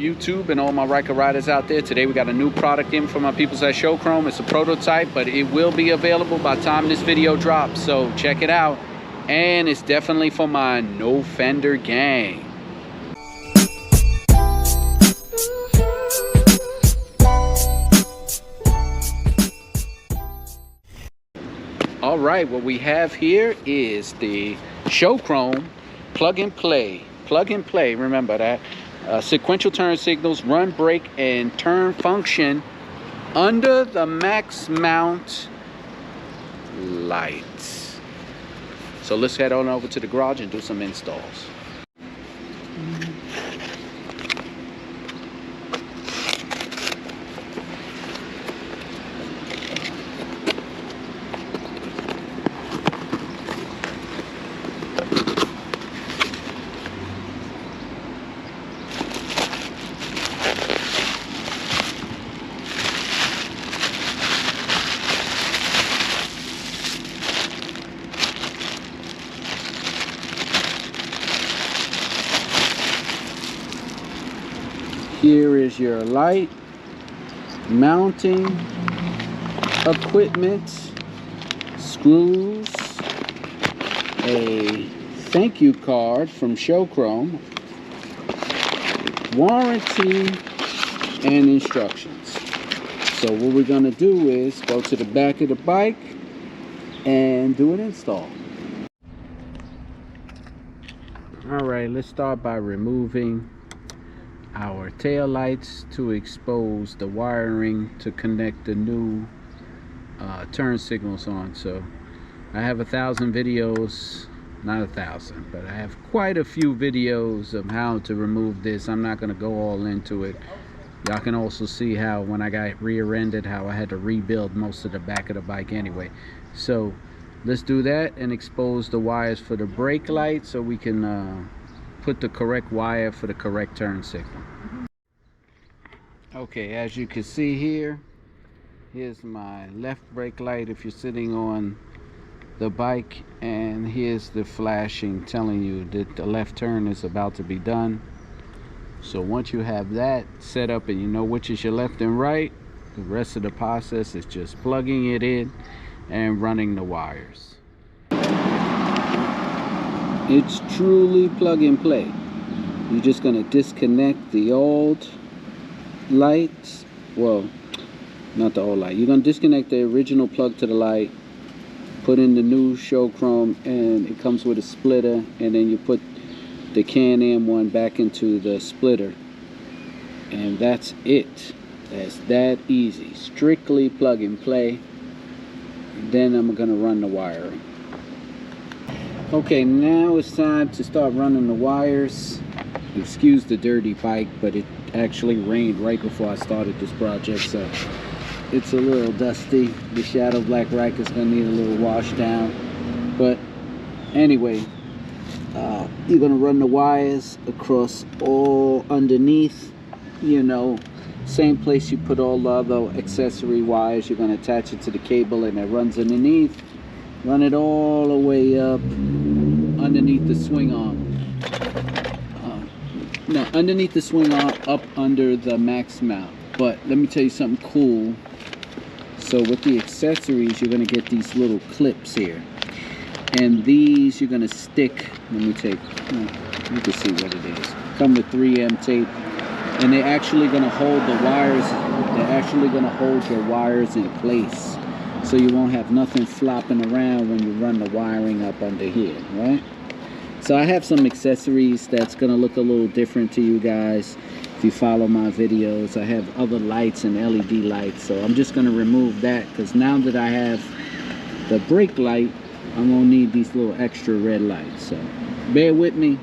YouTube and all my Ryker riders out there? Today we got a new product in for my peoples at Show Chrome. It's a prototype, but it will be available by the time this video drops, so check it out. And it's definitely for my no fender gang. All right, what we have here is the Show Chrome plug and play. Plug and play, remember that. Sequential turn signals, run, brake, and turn function under the max mount lights. So let's head on over to the garage and do some installs. Here is your light mounting equipment, screws, a thank you card from Show Chrome, warranty, and instructions. So what we're going to do is go to the back of the bike and do an install. Alright, let's start by removing our tail lights to expose the wiring to connect the new turn signals on. So I have 1,000 videos, not 1,000, but I have quite a few videos of how to remove this. I'm not going to go all into it. Y'all can also see how when I got rear-ended, how I had to rebuild most of the back of the bike anyway. So let's do that and expose the wires for the brake light so we can put the correct wire for the correct turn signal. Okay, as you can see here, here's my left brake light if you're sitting on the bike, and here's the flashing telling you that the left turn is about to be done. So once you have that set up and you know which is your left and right, the rest of the process is just plugging it in and running the wires. It's truly plug and play. You're just going to disconnect the old lights. Well, not the old light. You're going to disconnect the original plug to the light, put in the new Show Chrome, and it comes with a splitter, and then you put the Can-Am one back into the splitter, and that's it. That's that easy. Strictly plug and play. Then I'm going to run the wiring. Okay, now it's time to start running the wires. Excuse the dirty bike, but it actually rained right before I started this project, so it's a little dusty. The Shadow Black Ryker is going to need a little wash down. But anyway, you're going to run the wires across all underneath, you know, same place you put all the other accessory wires. You're going to attach it to the cable and it runs underneath. Run it all the way up underneath the swing arm. No, underneath the swing arm, up under the max mount. But let me tell you something cool. So with the accessories, you're going to get these little clips here. And these you're going to stick, let me take, you can see what it is. Come with 3M tape. And they're actually going to hold the wires, they're actually going to hold your wires in place. So you won't have nothing flopping around when you run the wiring up under here, right? So I have some accessories that's going to look a little different to you guys if you follow my videos. I have other lights and LED lights, so I'm just going to remove that because now that I have the brake light, I'm going to need these little extra red lights. So bear with me.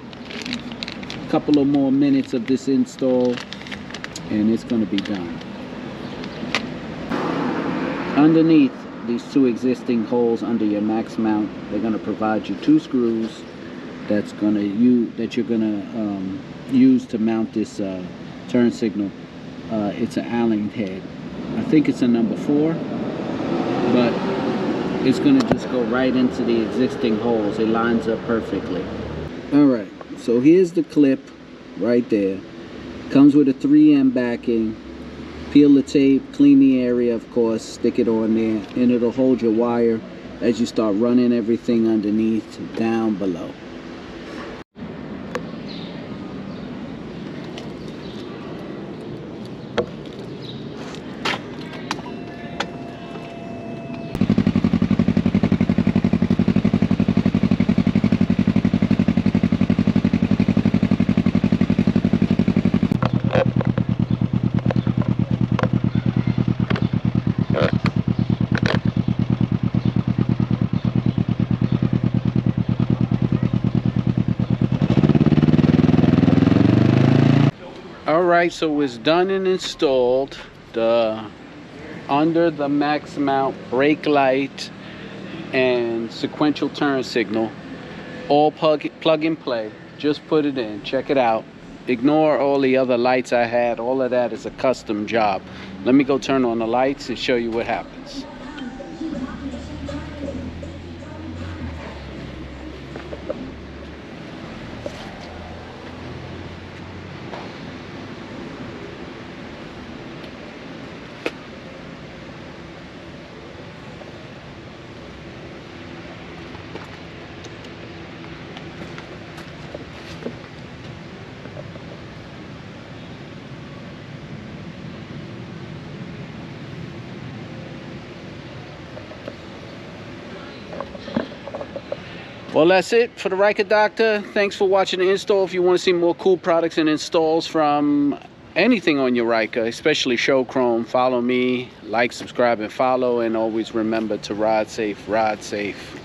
A couple of more minutes of this install and it's going to be done. Underneath these two existing holes under your max mount, they're going to provide you 2 screws that's going to you're going to use to mount this turn signal. It's an Allen head. I think it's a number 4, but it's going to just go right into the existing holes. It lines up perfectly. All right, so here's the clip right there. Comes with a 3M backing. Peel the tape, clean the area, of course, stick it on there, and it'll hold your wire as you start running everything underneath down below. Alright, so it's done and installed. The under the max mount brake light and sequential turn signal, all plug and play. Just put it in, check it out. Ignore all the other lights I had. All of that is a custom job. Let me go turn on the lights and show you what happens. Well, that's it for the Ryker Doctor. Thanks for watching the install. If you want to see more cool products and installs from anything on your Ryker, especially show chrome, follow me, like, subscribe, and follow. And always remember to ride safe, ride safe.